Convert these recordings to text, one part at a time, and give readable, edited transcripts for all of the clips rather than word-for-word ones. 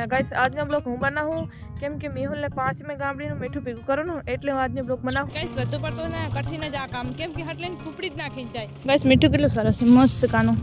Guys આજનો blog હું બનાવું કેમ કે મેહુલને 5મે ગામડીનું મીઠું ભેગું કરવાનું એટલે હું આજનો બ્લોગ બનાવું ગાइस વધુ પડતો ને કઠિન જ આ કામ કેમ કે હટલેન ખુપડી જ ના ખીંચાય ગાइस મીઠું કેટલું સરસ છે મસ્ત કાનું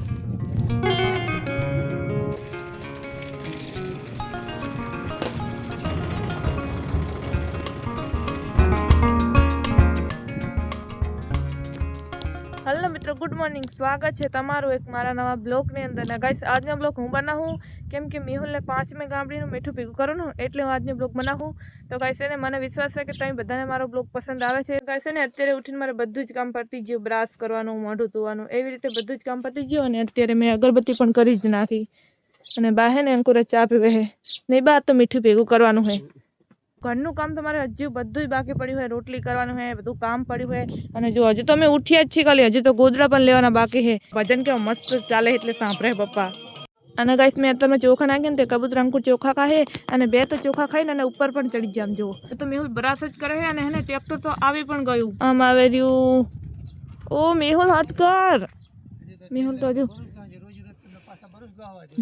हेलो मित्रों गुड मॉर्निंग स्वागत है तमारू एक मारा नवा ब्लॉग ने अंदर गाइस આજનો બ્લોગ હું બનાવું કેમ કે મેહુલને 5મે ગામડીનું મીઠું ભેગું કરવાનું એટલે હું આજનો બ્લોગ બનાવું તો ગાइस એને મને વિશ્વાસ છે કે તમે બધાને મારો બ્લોગ પસંદ આવે છે ગાइस એને અત્યારે ઉઠીને મારે બધું જ કામ પતી ગયું બ્રશ કરવાનું મોઢું ધોવાનું એવી રીતે બધું જ કામ પતી ગયું અને અત્યારે મેં અગરબત્તી પણ કરી જ નાખી અને બા હે ને અંકુરે ચા પીવે હે નહીં બા તો મીઠું ભેગું કરવાનું હે ઘરનું કામ તમારે હજુ બધું બાકી પડ્યું હોય રોટલી કરવાનું હોય બધું કામ પડ્યું હોય અને જો હજુ તો અમે ઉઠ્યા જ છીએ ખાલી હજુ તો ગોદડા પણ લેવાના બાકી છે ભજન કેવો મસ્ત ચાલે એટલે સાંભળે પપ્પા અને ગાइस મેં અત્યારે ચોખા નાખ્યા ને તે કબૂતર અંકુર ચોખા ખાહે અને બે તો ચોખા ખાઈને અને ઉપર પણ ચડી જામ જો તો મેહુલ બ્રશ જ કરે છે અને હેને ટ્રેક્ટર તો આવી પણ ગયું આમ આવે રહ્યું ઓ મેહુલ હાથ કર મેહુલ તો હજુ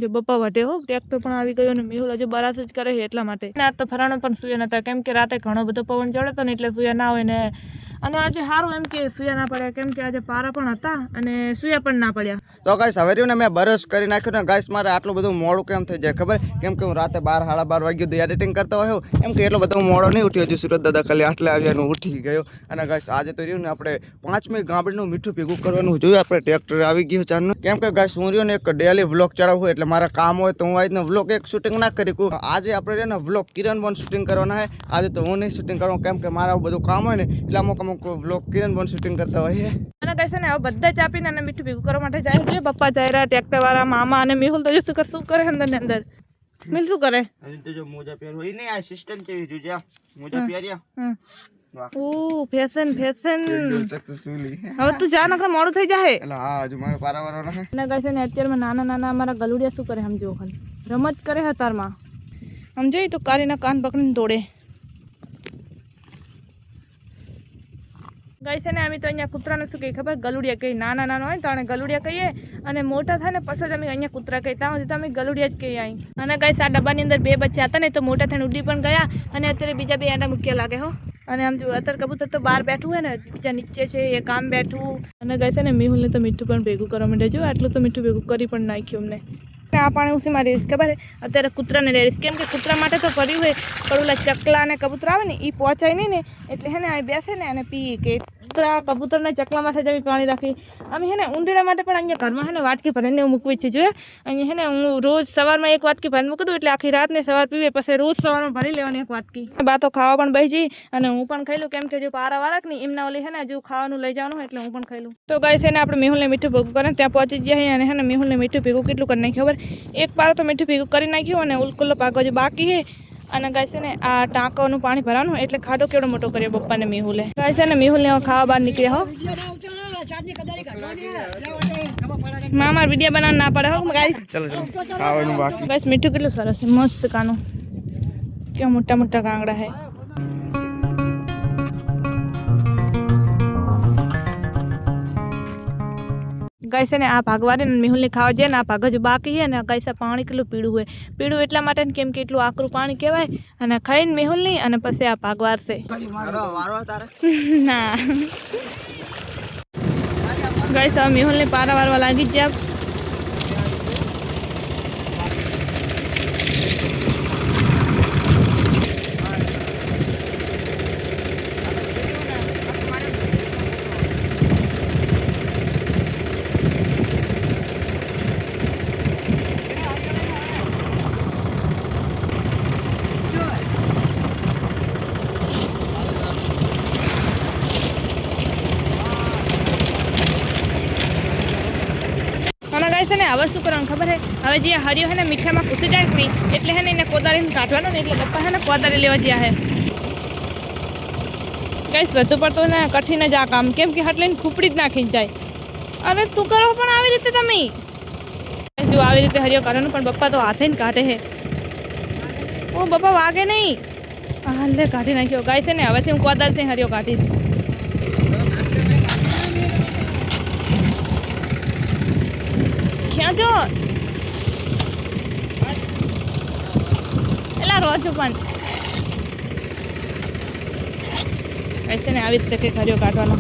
जो बप्पा वटे हो ट्रेक्टर पण આવી ગયો ને મેહુલ હજુ બરાસ જ કરે છે એટલા માટે આ તો ફરાણો પણ સુયા નતા કેમ કે રાતે ઘણો બધો પવન ચડ્યો તો ને એટલે સુયા ના હોય ને અને આજે સારું એમ કે સુયા ના પડ્યા કેમ કે આજે પારા પણ હતા અને સુયા પણ ના પડ્યા તો ગાઈસ હવે રહ્યું ને મેં બરસ કરી નાખ્યું ને ગાઈસ મારે આટલું બધું મોડું કેમ થઈ જાય ખબર કેમ કે હું રાતે 12 સાડા 12 વાગ્યે સુધી એડિટિંગ કરતો હોય એમ કે એટલો બધો મોડો નહીં ઉઠ્યો હજુ સુરત દાદા ખાલી આટલે આવ્યા ને ઉઠી ગયો અને ગાઈસ આજે તો રહ્યું ને આપણે 5મી ગામડીનું મીઠું ભેગું કરવાનું જોયું આપણે ટ્રેક્ટર આવી ગયું ચારનું કેમ કે ગાઈસ હું રહ્યો ને એક ડેલી વ્લોગ ચડાવું એટલે મારા કામ હોય તો હું આજનો વ્લોગ એક શૂટિંગ ના કરી કું આજે આપણે રહ્યો ને વ્લોગ કિરણ બન શૂટિંગ કરવાના છે આજે તો હું નહીં શૂટિંગ કરવાનું કેમ કે મારા બધું કામ હોય ને એટલે અમુક વ્લોગ કિરણ બન શૂટિંગ કરતા હોય અને ગાइस ને હવે બધા ચાપીને અને મીઠું ભેગું કરવા માટે જાય છે પપ્પા ચાયરા ટ્રેક્ટર વાળા મામા અને મેહુલ તો શું કરે અંદર ને અંદર મિલ શું કરે તો જો મોજા પહેર હોય ને આ સિસ્ટમ છે જોજે મોજા પહેર્યા ઓ ફેશન ફેશન સક્સેસફુલી હવે તું જા નકર મોડું થઈ જાય એટલે હા હજુ મારે પારાવાળો છે અને ગાइस ને અત્યારમાં નાના નાના અમારા ગલુડિયા શું કરે સમજો ખાલી રમત કરે હતારમાં સમજો તો કારીના કાન પકડીને તોડે ગાइस ને અમે તો અહીંયા કૂતરાને શું કહીએ ખબર ગલુડિયા કહીએ નાના નાના હોય તો ગલુડિયા કહીએ અને મોટા થાય ને પછી અમે અહીંયા કૂતરા કહીએ ત્યાં સુધી અમે ગલુડિયા જ કહીએ અહીં અને ગાइस આ ડબ્બાની અંદર બે બચ્ચા હતા ને તો મોટા થઈને ઉડી પણ ગયા અને અત્યારે બીજા બે આંડા મૂક્યા લાગે હો અને આમ જો અત્યારે કબૂતર તો બહાર બેઠું હોય ને બીજા નીચે છે એ કામ બેઠું અને ગાइस ને મેહુલને તો મીઠું પણ ભેગું કરવા માંડે જો આટલું તો મીઠું ભેગું કરી પણ નાખ્યું અમને આ પાણી ઉસી મારી ખબર અત્યારે કૂતરાને લઈ રહીશ કેમ કે કૂતરા માટે તો પડ્યું હોય પણ ઓલા ચકલા અને કબૂતર આવે ને એ પહોંચાય નહીં ને એટલે હે ને આ બેસે ને અને પીએ કે કૂતરા કબૂતરને ચકલા માટે જમી પાણી રાખી અમે હે ને ઉંદીડા માટે પણ અહીંયા ઘરમાં હે ને વાટકી ભરીને મૂકવી છે જોઈએ અહીંયા હે ને હું રોજ સવારમાં એક વાટકી ભરીને મૂકી દઉં એટલે આખી રાત ને સવાર પીવે પછી રોજ સવારમાં ભરી લેવાની એક વાટકી બા તો ખાવા પણ બેસી જઈ અને હું પણ ખાઈ લઉં કેમ કે જો પારા વાળા નહીં એમના ઓલી હે ને હજુ ખાવાનું લઈ જવાનું એટલે હું પણ ખાઈ લઉં તો ગાइस છે ને આપણે મેહુલને મીઠું ભેગું કરે ત્યાં પહોંચી જાય અને હે ને મેહુલને મીઠું ભેગું કેટલું કરી નાખ્યું ખબર એક પારો તો મીઠું ભેગું કરી નાખ્યું અને ઉલકુલ્લો પાકો જે બાકી છે અને ગાइस છે ને આ ટાંકાનું પાણી ભરવાનું એટલે ખાડો કેવડો મોટો કર્યો પપ્પાને મેહુલે ગાइस છે ને મેહુલને ખાવા બહાર નીકળ્યા હો મામા વિડિયો બનાવવા ના પડે હો ગાइस ચલો ખાવાનું બાકી ગાइस મીઠું કેટલું સરસ છે મસ્ત કાનું કેવા મોટા મોટા કાંગડા હે गाइस ने आ भागवारे मेहुल ने खावा जाए आ भाग जो बाकी है ने गाइस पानी કેટલું પીળું હોય પીળું એટલા માટે કેમ કે એટલું આકરું પાણી કહેવાય અને ખાઈને મેહુલ નહીં અને પછી આ ભાગવાર છે ના ગાइस આ મેહુલ ને પારા વારવા લાગી જ જાય गाइस ने હવે શું કરવાનું ખબર હે હવે જે હરિયો હે ને મીઠામાં ઘૂસી જાય નહીં એટલે હે ને એને કોદાળીને કાઢવાનો ને એટલે પપ્પા હે ને કોદાળી લેવા જ્યા હે ગાइस વધુ પડતો ને કઠિન જ આ કામ કેમ કે હટલેન ખુપડી જ ના ખીંચાય અરે શું કરો પણ આવી રીતે તમે જો આવી રીતે હરિયો કાઢવાનું પણ પપ્પા તો હાથે જ કાઢે હે ઓ પપ્પા વાગે નહીં હાલે કાઢી નાખ્યો ગાइस ને હવેથી હું કોદાળથી હરિયો કાઢીશ ક્યાં જો રહો છું પણ છે ને આવી રીતે કંઈક હરિયો કાઢવાનો.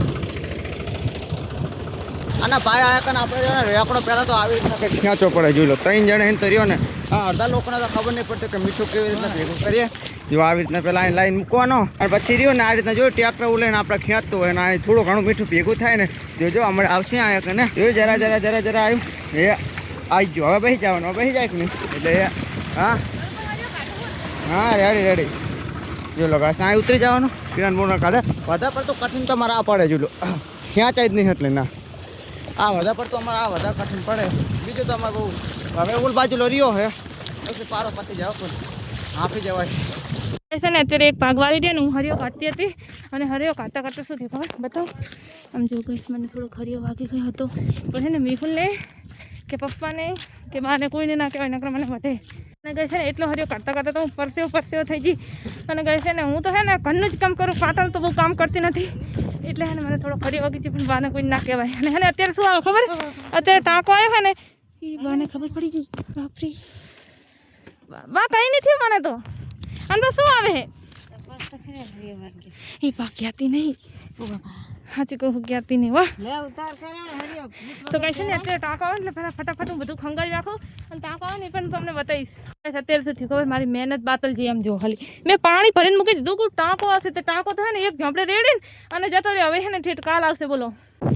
અને ભાઈ આ કને આપણે છે ને રેકડો પહેલાં તો આવી રીતના કંઈક ખેંચવો પડે જોઈ લો 3 જણે હિન તો રહ્યો ને હા અડધા લોકોને તો ખબર નહીં પડતી કે મીઠું કેવી રીતના ભેગું કરીએ જો આવી રીતના પહેલાં અહીં લાઈન મૂકવાનો અને પછી રહ્યો ને આ રીતના જો ટ્રેક્ટર લઈને આપણે ખેંચતું હોય ને આ થોડું ઘણું મીઠું ભેગું થાય ને જોજો હમણાં આવશે આયા કે ને જોયું જરા આવ્યું એ આવી ગયો હવે બેસી જવાનું બેસી જાય કે નહીં એટલે હા હા રેડી જો લો ઘાસ અહીં ઉતરી જવાનું કિરણ બોર્ડ કાઢે વધારે પડતું કઠિન તો મારે આ પડે જો ખેંચાય જ નહીં એટલે ના આ વધારે પડતું અમારે આ વધારે કઠિન પડે બીજું તો અમારે બહુ હવે ઓલ બાજુ લોરીઓ હે પછી પારો પતી જાવ પણ આપી જવાય છે ને અત્યારે એક ભાગવાળી દે ને હું હરિયો કાઢતી હતી અને હરિયો કાઢતા શું થયું ખબર બતાવો આમ જો ગઈશ મને થોડો હરિયો વાગી ગયો હતો પણ છે ને મેહુલને કે પપ્પાને કે બાને કોઈને ના કહેવાય નકર મને વધે અને ગઈ છે ને એટલો હરિયો કાઢતા તો હું પરસેવો થઈ ગઈ અને ગઈ છે ને હું તો છે ને ઘરનું જ કામ કરું પાટલ તો બહુ કામ કરતી નથી એટલે છે ને મને થોડો હરિયો વાગી છે પણ બાને કોઈ ના કહેવાય અને છે ને અત્યારે શું આવે ખબર અત્યારે ટાંકો આવ્યો છે ને એ બાને ખબર પડી ગઈ બાપરી બા કંઈ નથી મને તો અંદર શું આવે એ બા જ્ઞાતી નહીં હાચી કહું જ્ઞાતી નહીં વાહ તો કહે છે ને અત્યારે ટાંકો આવે એટલે પહેલાં ફટાફટ હું બધું ખંગાળી રાખું અને ટાંકો આવે ને એ પણ તમને બતાવીશ અત્યારે સુધી ખબર મારી મહેનત બાતલ જે આમ જો ખાલી મેં પાણી ભરીને મૂકી દીધું કે ટાંકો આવશે તો ટાંકો તો હે ને એક ઝાંપડે રેડીને અને જતો રહ્યો હવે છે ને ઠેઠ કાલ આવશે બોલો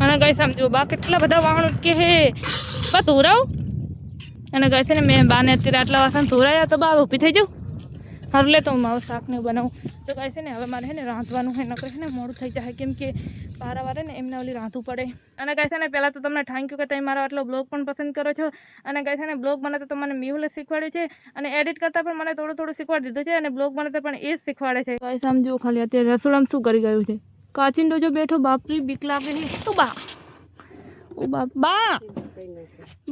અને ગઈ સમજો બા કેટલા બધા વાહણ કે હે બા ધોરાવ અને કહે છે ને મેં બાને અત્યારે આટલા વાસણ ધોરાયા તો બા ઊભી થઈ જાઉં હારું લે તો હું મારું શાકને બનાવું તો કહે છે ને હવે મારે છે ને રાંધવાનું હોય નકર છે ને મોડું થઈ જાય કેમ કે વારે ને એમને ઓલી રાંધવું પડે અને કહે છે ને પહેલાં તો તમને થેન્ક યુ કે તમે મારો આટલો બ્લોગ પણ પસંદ કરો છો અને કહે છે ને બ્લોગ બનાવતા તો મને મેહુલે શીખવાડ્યું છે અને એડિટ કરતાં પણ મને થોડું શીખવાડી દીધું છે અને બ્લોગ બનાવતા પણ એ જ શીખવાડે છે કહે સમજો ખાલી અત્યારે રસોડામાં શું કરી ગયું છે કાચિંડો જો બેઠો બાપરી બીક લાગે ઓ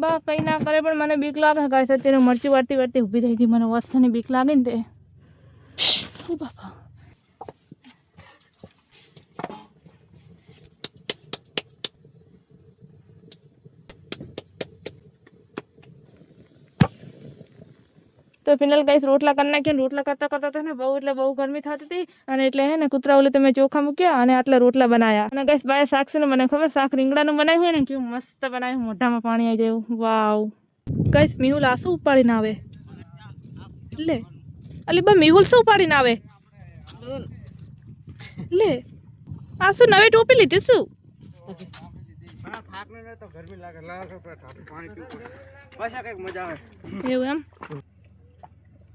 બા કંઈ ના કરે પણ મને બીક લાગે કહે છે અત્યારે મરચી વાળતી ઊભી થઈ ગઈ મને વસ્તુની બીક લાગે ને તે ઓ બાપા તો ફિનાલ ગાઈસ રોટલા કરી નાખ્યા રોટલા કરતા ને બહુ ગરમી થતી હતી અને એટલે હે ને કૂતરા ઓલે તમે ચોખા મૂક્યા અને આટલા રોટલા બનાવ્યા અને ગાઈસ બાય શાક છે ને મને ખબર શાક રીંગણાનું બનાવ્યું હોય ને કેવું મસ્ત બનાવ્યું મોઢામાં પાણી આવી જાય વાવ ગાઈસ મેહુલ આ શું ઉપાડીને આવે એટલે અલી બા મેહુલ શું ઉપાડીને આવે લે આ શું નવી ટોપી લીધી શું એવું એમ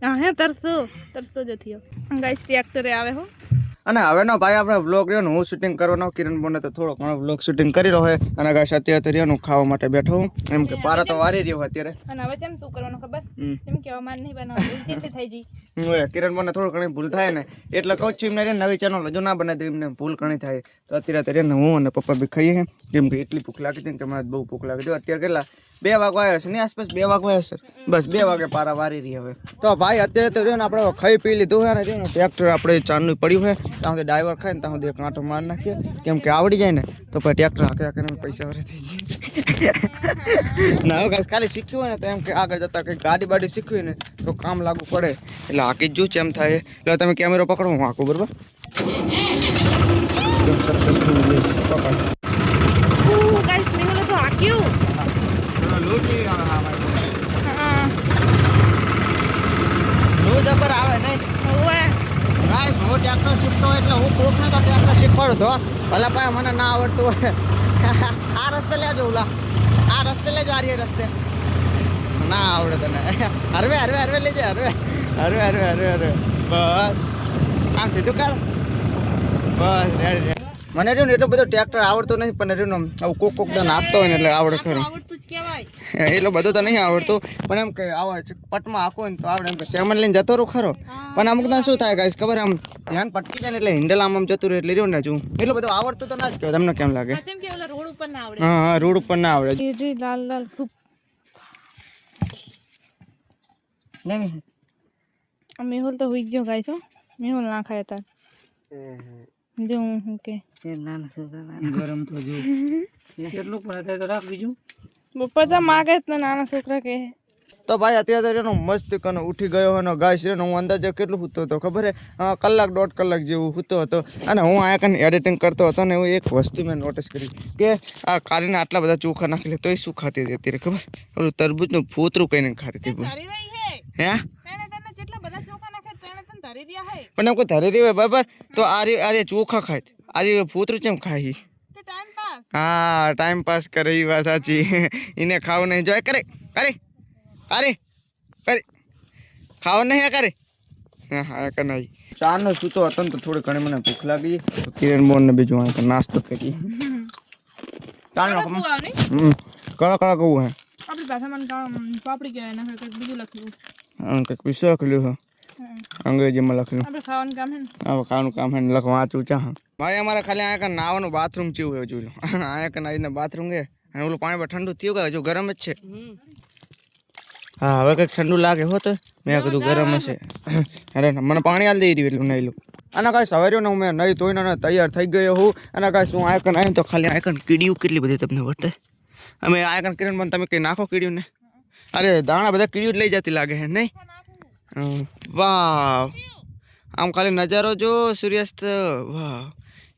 હા હે તરસો જતી ગાઈસ ટ્રેક્ટરે આવે હો અને હવેનો ભાઈ આપણે વ્લોગ રહ્યો ને હું શૂટિંગ કરવાનો કિરણ બોને તો થોડો ઘણો વ્લોગ શૂટિંગ કરી રહ્યો હોય અને ગાઈસ અત્યારે રહ્યો ખાવા માટે બેઠો હું એમ કે પારા તો વારી રહ્યો અત્યારે અને હવે કેમ તું કરવાનું ખબર કેમ કે અમાર નહીં બનાવવાનું જેટલી થઈ ગઈ ઓય કિરણ બોને થોડું ઘણી ભૂલ થાય ને એટલે કહું છું એમને નવી ચેનલ હજુ ના બનાવી દઉં એમને ભૂલ ઘણી થાય તો અત્યારે ને હું અને પપ્પા બી ખાઈએ કેમ કે એટલી ભૂખ લાગી હતી કે મને બહુ ભૂખ લાગી હતી અત્યારે કેટલા 2 વાગવા આવ્યા છે ને આસપાસ 2 વાગવા આવ્યા છે બસ 2 વાગે પારા વારી રહી હવે તો ભાઈ અત્યારે તો રહ્યો ને આપણે ખાઈ પી લીધું હોય ને ટ્રેક્ટર આપણે ચાંદનું પડ્યું હોય ત્યાં સુધી ડ્રાઈવર ખાય ને ત્યાં સુધી એક કાંટો માર નાખીએ કેમ કે આવડી જાય ને તો પછી ટ્રેક્ટર હાકે પૈસા વરે થઈ જાય ના હવે ખાલી શીખ્યું હોય ને તો એમ કે આગળ જતાં કંઈક ગાડી બાડી શીખવી ને તો કામ લાગુ પડે એટલે હાકી જ એમ થાય એટલે તમે કેમેરો પકડો હું હાકું બરાબર જબર આવે નહીં ગાઈસ હું ટ્રેક્ટર શીખતો હોય એટલે હું કોકને તો ટ્રેક્ટર શીખવાડું તો ભલે ભાઈ મને ના આવડતું હોય આ રસ્તે લેજો ઓલા આ રસ્તે લેજો આ રસ્તે ના આવડે તને હરવે લેજે હરવે બસ આમ સીધું કર બસ રેડી મને રહ્યું ને એટલું બધું ટ્રેક્ટર આવડતું નહીં પણ રહ્યું ને આવું કોક તો નાખતો હોય ને એટલે આવડે ખરું એટલું બધું તો નહીં આવડતું પણ એમ કે આવડે પટમાં આખો ને તો આવડે એમ કે સેમન લઈને જતો રહું ખરો પણ અમુક તો શું થાય ગાઈસ ખબર આમ ધ્યાન પટકી જાય ને એટલે હિન્ડલ આમ જતું રહે એટલે રહ્યું ને એટલું બધું આવડતું તો ના જ કહેવાય તમને કેમ લાગે હા રોડ ઉપર ના આવડે લાલ મેહુલ તો હુઈ ગયો ગાઈસ મેહુલ ના ખાય તાર જો હું કે ગરમ તો જો કેટલું પણ થાય તો રાખ બીજું બપોર જા માગે તો નાના છોકરા કે તો ભાઈ અત્યારે તો એનો મસ્ત કનો ઉઠી ગયો અને ગાઈસ એનો હું અંદાજે કેટલું સૂતો હતો ખબર હે કલાક 1.5 કલાક જેવું સૂતો હતો અને હું આ કને એડિટિંગ કરતો હતો ને હું એક વસ્તુ મેં નોટિસ કરી કે આ કારીને આટલા બધા ચોખા નાખી લે તો એ શું ખાતી હતી અત્યારે ખબર ઓલું તરબૂચનું ફૂતરું કઈને ખાતી હતી હે પણ એમ કોઈ ધરી રહી હોય બરાબર તો આરે ચોખા ખાય આરે ફૂતરું કેમ ખાય હા ટાઈમ પાસ કરે એ વાત સાચી એને ખાવું નહીં જોઈએ કરે કરે અરે અરે ખાવા નહીં કરે હા હા કે નહીં ચાનો સૂતો હતો ને તો થોડી ઘણી મને ભૂખ લાગી તો કિરણ બોન ને બીજું આ નાસ્તો કરી ચાલો કળા કળા કહું હે આપણી ભાષામાં પાપડી કહેવાય ના કંઈક બીજું લખ્યું કંઈક વિશ્વ લખેલું છે અંગ્રેજીમાં લખેલું આપણે ખાવાનું કામ હે ને હવે ખાવાનું કામ હે ને લખવા વાંચું ચા ભાઈ અમારે ખાલી આ કે નાવાનું બાથરૂમ ચેવું હોય જોઈ લો આ કે નાઈને બાથરૂમ છે અને ઓલું પાણી ઠંડુ થયું કે હજુ ગરમ જ છે હા હવે કંઈક ઠંડુ લાગે હો તો મેં કીધું ગરમ હશે અરે મને પાણી હાલ દઈ રહ્યું એટલું નહીં લો અને કાંઈ સવારે ને હું મેં નહીં ધોઈને તૈયાર થઈ ગયો હું અને કાંઈ શું આયકન આવ્યું તો ખાલી આયકન કીડીયું કેટલી બધી તમને વર્તે અમે આયકન કિરણ પણ તમે કંઈ નાખો કીડીયું ને અરે દાણા બધા કીડીયું જ લઈ જતી લાગે છે નહીં વાહ આમ ખાલી નજારો જો સૂર્યાસ્ત વાહ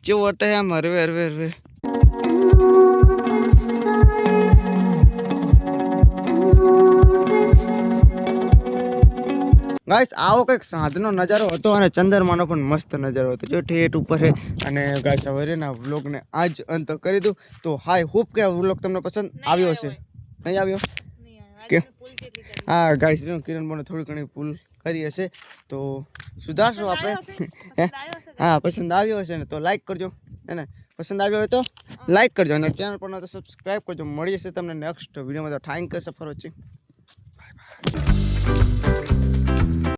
જેવું વર્તે આમ હરવે હરવે હરવે ગાઈસ આવો કંઈક સાંજનો નજારો હતો અને ચંદ્રમાનો પણ મસ્ત નજારો હતો જો ઠેઠ ઉપર છે અને ગાઈસ સવારેના વ્લોગને આજ અંત કરી દઉં તો હાઈ હોપ કે આ વ્લોગ તમને પસંદ આવ્યો હશે નહીં આવ્યો કે હા ગાઈસ કિરણ બોને થોડી ઘણી ભૂલ કરી હશે તો સુધારશું આપણે હા પસંદ આવ્યો હશે ને તો લાઈક કરજો હે ને પસંદ આવ્યો હોય તો લાઈક કરજો અને ચેનલ પર તો સબસ્ક્રાઈબ કરજો મળી જશે તમને નેક્સ્ટ વિડીયોમાં તો thank you for watching bye bye